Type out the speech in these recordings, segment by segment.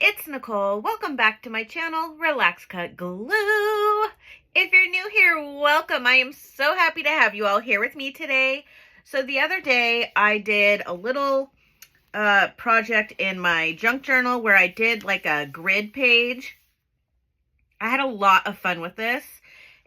it's Nicole. Welcome back to my channel, Relax.Cut.Glue. If you're new here, welcome. I am so happy to have you all here with me today. So the other day, I did a little project in my junk journal where I did like a grid page. I had a lot of fun with this,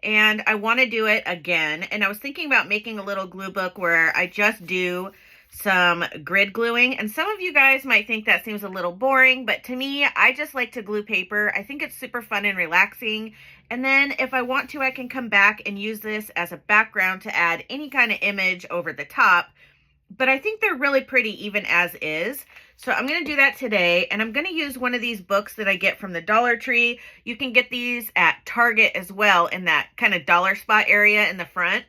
and I want to do it again. And I was thinking about making a little glue book where I just do some grid gluing, and some of you guys might think that seems a little boring, but to me, I just like to glue paper. I think it's super fun and relaxing, and then if I want to, I can come back and use this as a background to add any kind of image over the top, but I think they're really pretty even as is. So I'm going to do that today, and I'm going to use one of these books that I get from the Dollar Tree. You can get these at Target as well, in that kind of dollar spot area in the front.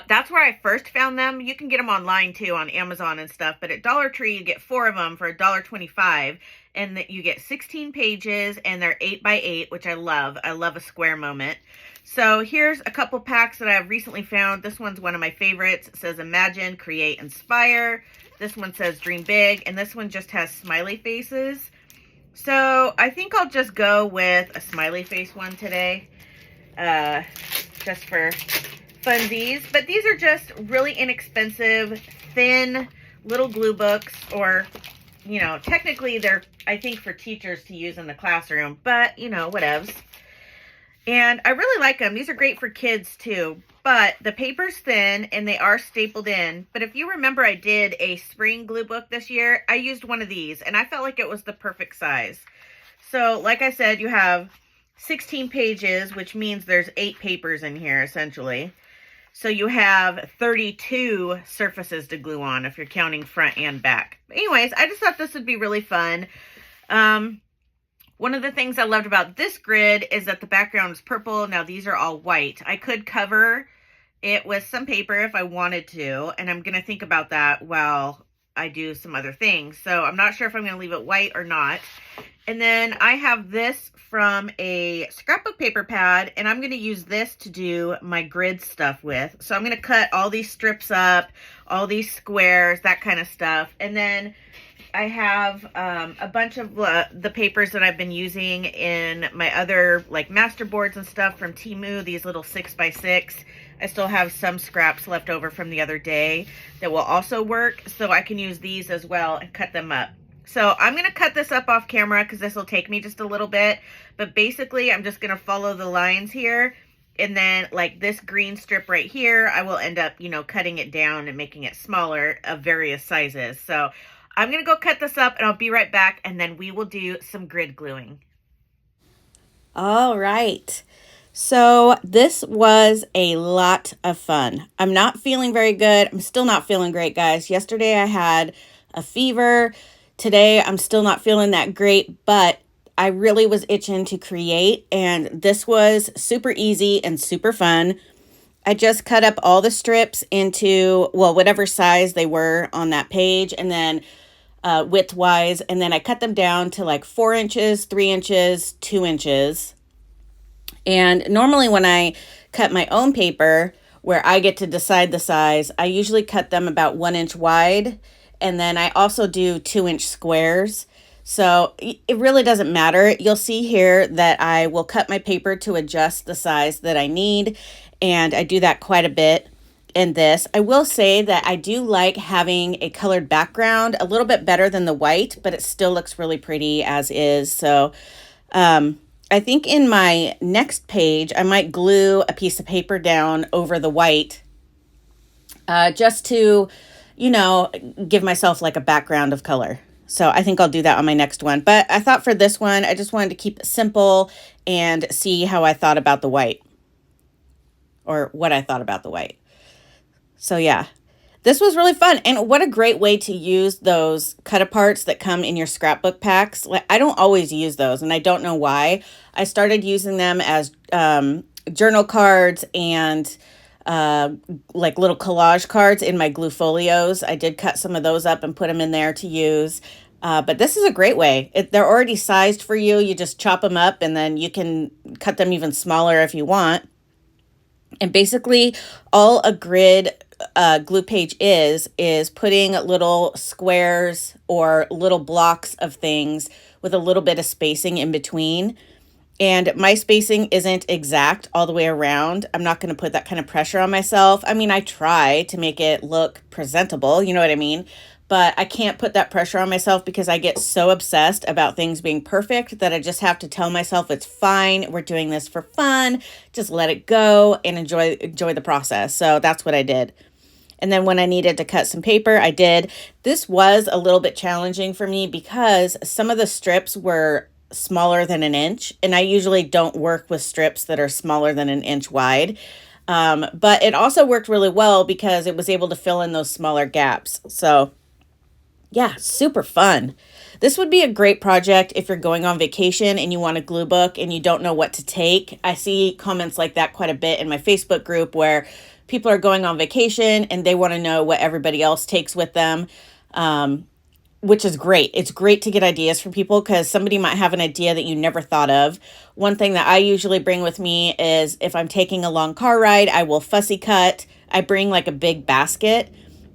That's where I first found them. You can get them online too on Amazon and stuff, but at Dollar Tree you get 4 of them for $1.25, and that you get 16 pages, and they're 8x8, which I love. I love a square moment. So here's a couple packs that I've recently found. This one's one of my favorites. It says Imagine, Create, Inspire. This one says Dream Big, and this one just has smiley faces. So I think I'll just go with a smiley face one today, just for funsies. But these are just really inexpensive, thin little glue books, or, you know, technically they're, I think, for teachers to use in the classroom, but, you know, whatevs. And I really like them. These are great for kids too, but the paper's thin and they are stapled in. But if you remember, I did a spring glue book this year. I used one of these and I felt like it was the perfect size. So like I said, you have 16 pages, which means there's 8 papers in here essentially. So you have 32 surfaces to glue on if you're counting front and back. But anyways, I just thought this would be really fun. One of the things I loved about this grid is that the background is purple. Now these are all white. I could cover it with some paper if I wanted to, and I'm going to think about that while I do some other things. So I'm not sure if I'm going to leave it white or not. And then I have this from a scrapbook paper pad, and I'm going to use this to do my grid stuff with. So I'm going to cut all these strips up, all these squares, that kind of stuff. And then I have a bunch of the papers that I've been using in my other like master boards and stuff from Temu, these little 6x6. I still have some scraps left over from the other day that will also work, so I can use these as well and cut them up. So I'm going to cut this up off camera because this will take me just a little bit, but basically I'm just going to follow the lines here, and then like this green strip right here, I will end up, you know, cutting it down and making it smaller of various sizes. So I'm going to go cut this up and I'll be right back, and then we will do some grid gluing. All right. So this was a lot of fun. I'm not feeling very good. I'm still not feeling great, guys. Yesterday I had a fever. Today I'm still not feeling that great, but I really was itching to create, and this was super easy and super fun. I just cut up all the strips into, well, whatever size they were on that page, and then width-wise, and then I cut them down to like 4 inches, 3 inches, 2 inches. And normally when I cut my own paper, where I get to decide the size, I usually cut them about 1 inch wide, and then I also do 2-inch squares. So it really doesn't matter. You'll see here that I will cut my paper to adjust the size that I need, and I do that quite a bit in this. I will say that I do like having a colored background a little bit better than the white, but it still looks really pretty as is. So I think in my next page, I might glue a piece of paper down over the white just to, you know, give myself like a background of color. So I think I'll do that on my next one. But I thought for this one, I just wanted to keep it simple and see how I thought about the white, or what I thought about the white. So yeah, this was really fun. And what a great way to use those cut-aparts that come in your scrapbook packs. Like, I don't always use those, and I don't know why. I started using them as journal cards and like little collage cards in my glue folios. I did cut some of those up and put them in there to use. But this is a great way. They're already sized for you. You just chop them up, and then you can cut them even smaller if you want. And basically all a grid glue page is putting little squares or little blocks of things with a little bit of spacing in between. And my spacing isn't exact all the way around. I'm not going to put that kind of pressure on myself. I mean, I try to make it look presentable, you know what I mean? But I can't put that pressure on myself because I get so obsessed about things being perfect that I just have to tell myself it's fine. We're doing this for fun. Just let it go and enjoy the process. So that's what I did. And then when I needed to cut some paper, I did. This was a little bit challenging for me because some of the strips were smaller than an inch, and I usually don't work with strips that are smaller than an inch wide. But it also worked really well because it was able to fill in those smaller gaps. So yeah, super fun. This would be a great project if you're going on vacation and you want a glue book and you don't know what to take. I see comments like that quite a bit in my Facebook group where people are going on vacation and they want to know what everybody else takes with them, which is great. It's great to get ideas from people because somebody might have an idea that you never thought of. One thing that I usually bring with me is if I'm taking a long car ride, I will fussy cut. I bring like a big basket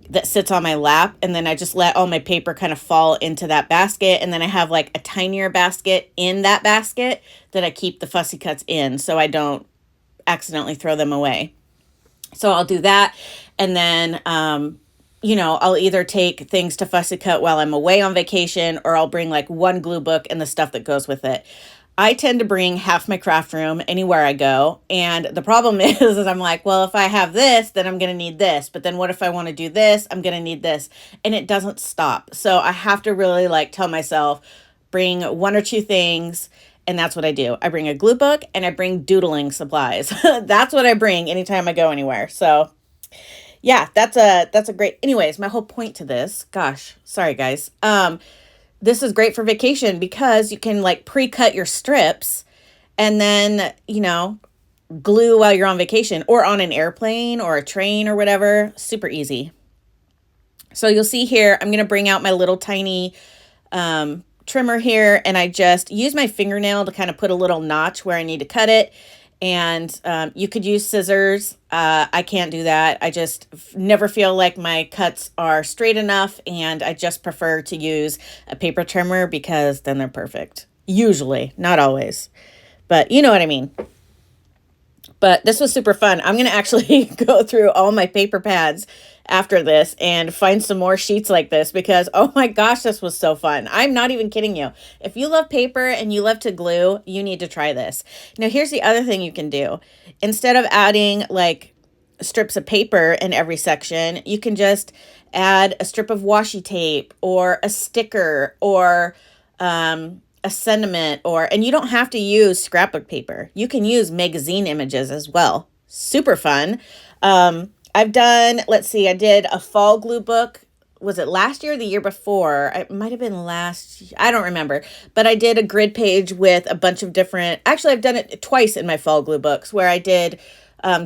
that sits on my lap, and then I just let all my paper kind of fall into that basket, and then I have like a tinier basket in that basket that I keep the fussy cuts in so I don't accidentally throw them away. So I'll do that, and then I'll either take things to fussy cut while I'm away on vacation, or I'll bring like one glue book and the stuff that goes with it. I tend to bring half my craft room anywhere I go. And the problem is I'm like, well, if I have this, then I'm going to need this. But then what if I want to do this? I'm going to need this. And it doesn't stop. So I have to really like tell myself, bring one or two things. And that's what I do. I bring a glue book and I bring doodling supplies. That's what I bring anytime I go anywhere. So yeah, that's a great, anyways, my whole point to this, gosh, sorry guys. This is great for vacation because you can like pre-cut your strips and then, glue while you're on vacation or on an airplane or a train or whatever. Super easy. So you'll see here, I'm going to bring out my little tiny trimmer here, and I just use my fingernail to kind of put a little notch where I need to cut it. And you could use scissors. I can't do that. I just never feel like my cuts are straight enough, and I just prefer to use a paper trimmer because then they're perfect. Usually, not always, but you know what I mean. But this was super fun. I'm going to actually go through all my paper pads after this and find some more sheets like this because, oh my gosh, this was so fun. I'm not even kidding you. If you love paper and you love to glue, you need to try this. Now, here's the other thing you can do. Instead of adding like strips of paper in every section, you can just add a strip of washi tape or a sticker or a sentiment, and you don't have to use scrapbook paper. You can use magazine images as well. Super fun. I've done, I did a fall glue book. Was it last year or the year before? It might have been last, I don't remember. But I did a grid page with a bunch of different, actually I've done it twice in my fall glue books where I did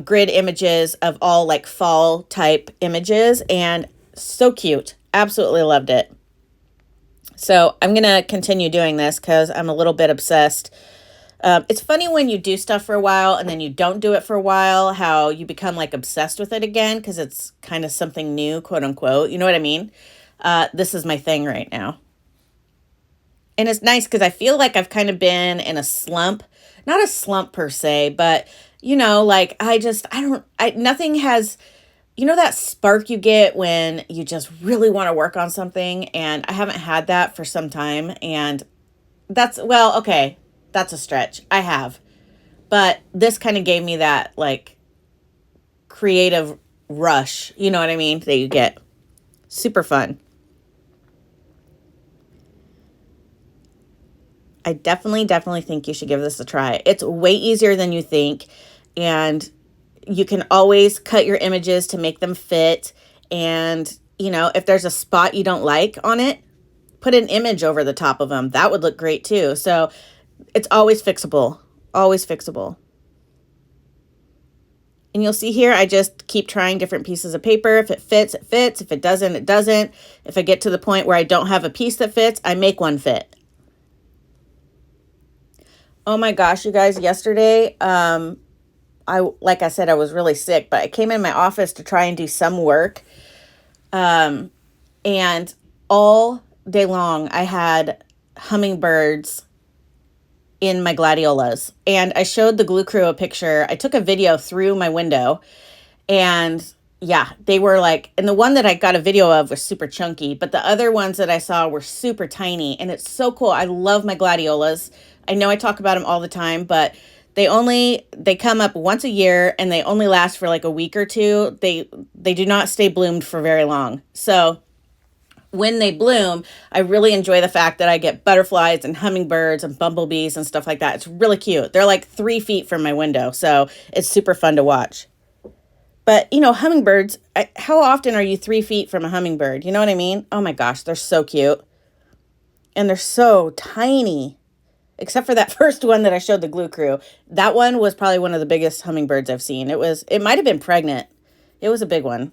grid images of all like fall type images, and so cute. Absolutely loved it. So I'm going to continue doing this because I'm a little bit obsessed. It's funny when you do stuff for a while and then you don't do it for a while, how you become like obsessed with it again because it's kind of something new, quote unquote. You know what I mean? This is my thing right now. And it's nice because I feel like I've kind of been in a slump, not a slump per se, but like nothing has, that spark you get when you just really want to work on something. And I haven't had that for some time. And that's a stretch. I have. But this kind of gave me that like creative rush. You know what I mean? That you get. Super fun. I definitely think you should give this a try. It's way easier than you think. And you can always cut your images to make them fit. And, if there's a spot you don't like on it, put an image over the top of them. That would look great too. So it's always fixable. Always fixable. And you'll see here, I just keep trying different pieces of paper. If it fits, it fits. If it doesn't, it doesn't. If I get to the point where I don't have a piece that fits, I make one fit. Oh my gosh, you guys, yesterday, like I said, I was really sick, but I came in my office to try and do some work. And all day long, I had hummingbirds in my gladiolas. And I showed the glue crew a picture. I took a video through my window, and yeah, they were like, and the one that I got a video of was super chunky, but the other ones that I saw were super tiny. And it's so cool. I love my gladiolas. I know I talk about them all the time, but they come up once a year and they only last for like a week or two. They do not stay bloomed for very long. So when they bloom, I really enjoy the fact that I get butterflies and hummingbirds and bumblebees and stuff like that. It's really cute. They're like 3 feet from my window, so it's super fun to watch. But, hummingbirds, how often are you 3 feet from a hummingbird? You know what I mean? Oh my gosh, they're so cute. And they're so tiny. Except for that first one that I showed the glue crew. That one was probably one of the biggest hummingbirds I've seen. It might have been pregnant. It was a big one.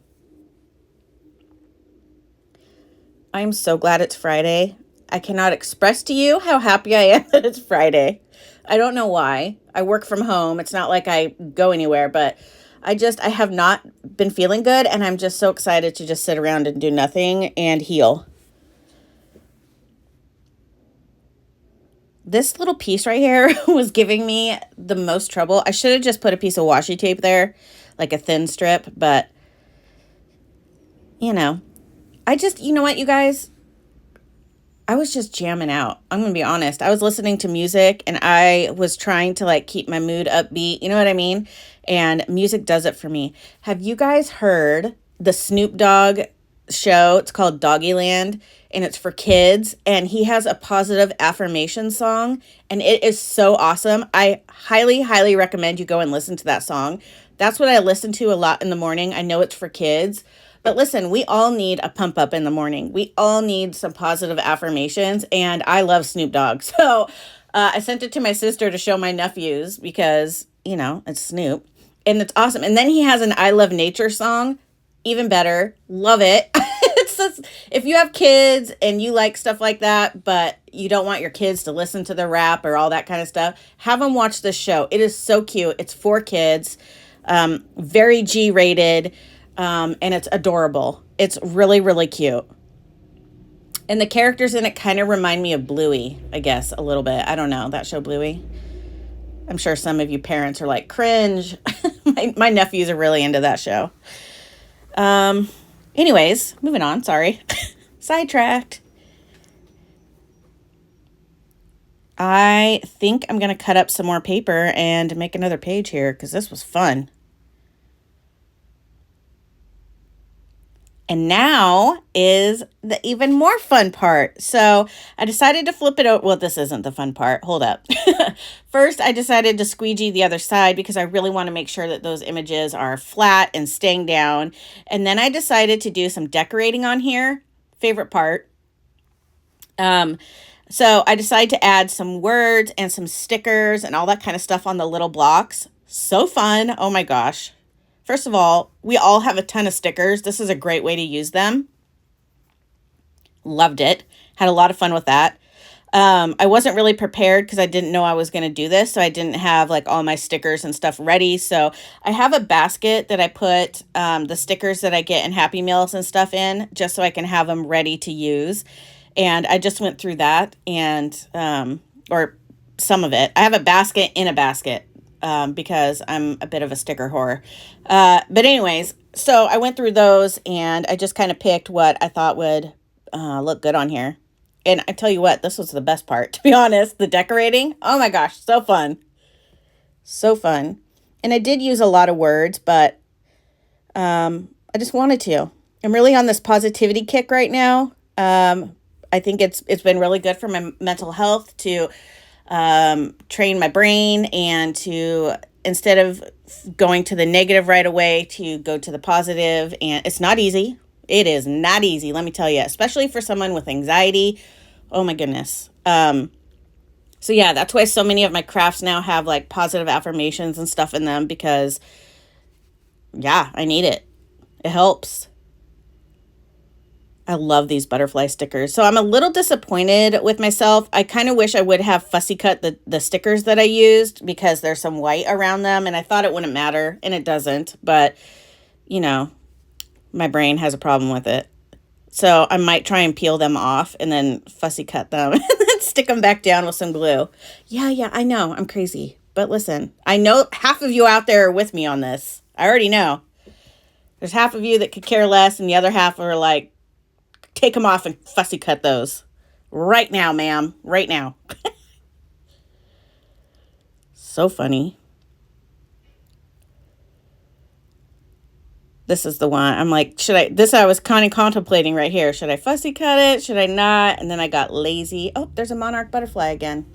I'm so glad it's Friday. I cannot express to you how happy I am that it's Friday. I don't know why. I work from home. It's not like I go anywhere, but I have not been feeling good, and I'm just so excited to just sit around and do nothing and heal. This little piece right here was giving me the most trouble. I should have just put a piece of washi tape there, like a thin strip, but you know what, you guys? I was just jamming out. I'm going to be honest. I was listening to music and I was trying to like keep my mood upbeat. You know what I mean? And music does it for me. Have you guys heard the Snoop Dogg show? It's called Doggyland and it's for kids. And he has a positive affirmation song and it is so awesome. I highly, highly recommend you go and listen to that song. That's what I listen to a lot in the morning. I know it's for kids. But listen, we all need a pump up in the morning. We all need some positive affirmations, and I love Snoop Dogg. So I sent it to my sister to show my nephews because, it's Snoop, and it's awesome. And then he has an I Love Nature song, even better. Love it. It's just, if you have kids and you like stuff like that, but you don't want your kids to listen to the rap or all that kind of stuff, have them watch this show. It is so cute. It's for kids, very G-rated. And it's adorable. It's really, really cute. And the characters in it kind of remind me of Bluey, I guess, a little bit. I don't know, that show Bluey. I'm sure some of you parents are like, cringe. my nephews are really into that show. Anyways, moving on, sorry. Sidetracked. I think I'm going to cut up some more paper and make another page here because this was fun. And now is the even more fun part. So I decided to flip it over. Well, this isn't the fun part. Hold up. First, I decided to squeegee the other side because I really want to make sure that those images are flat and staying down. And then I decided to do some decorating on here. Favorite part. So I decided to add some words and some stickers and all that kind of stuff on the little blocks. So fun. Oh my gosh. First of all, we all have a ton of stickers. This is a great way to use them. Loved it. Had a lot of fun with that. I wasn't really prepared because I didn't know I was going to do this. So I didn't have like all my stickers and stuff ready. So I have a basket that I put the stickers that I get in Happy Meals and stuff in just so I can have them ready to use. And I just went through that and, or some of it. I have a basket in a basket. Because I'm a bit of a sticker whore. But anyways, so I went through those and I just kind of picked what I thought would look good on here. And I tell you what, this was the best part, to be honest. The decorating, oh my gosh, so fun. So fun. And I did use a lot of words, but I just wanted to. I'm really on this positivity kick right now. I think it's been really good for my mental health to train my brain and to, instead of going to the negative right away, to go to the positive. And it's not easy. It is not easy, let me tell you, especially for someone with anxiety. Oh my goodness. So yeah, that's why so many of my crafts now have like positive affirmations and stuff in them because yeah, I need it. It helps. I love these butterfly stickers. So I'm a little disappointed with myself. I kind of wish I would have fussy cut the stickers that I used because there's some white around them and I thought it wouldn't matter and it doesn't. But, you know, my brain has a problem with it. So I might try and peel them off and then fussy cut them and then stick them back down with some glue. Yeah, I know. I'm crazy. But listen, I know half of you out there are with me on this. I already know. There's half of you that could care less and the other half are like, take them off and fussy cut those. Right now, ma'am. Right now. So funny. This is the one. I'm like, I was kind of contemplating right here. Should I fussy cut it? Should I not? And then I got lazy. Oh, there's a monarch butterfly again.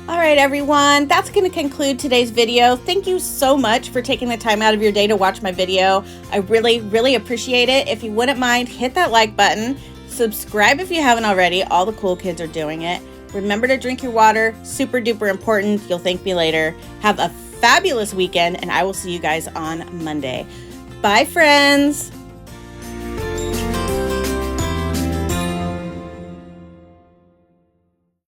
All right, everyone. That's going to conclude today's video. Thank you so much for taking the time out of your day to watch my video. I really, really appreciate it. If you wouldn't mind, hit that like button. Subscribe if you haven't already. All the cool kids are doing it. Remember to drink your water. Super duper important. You'll thank me later. Have a fabulous weekend, and I will see you guys on Monday. Bye, friends.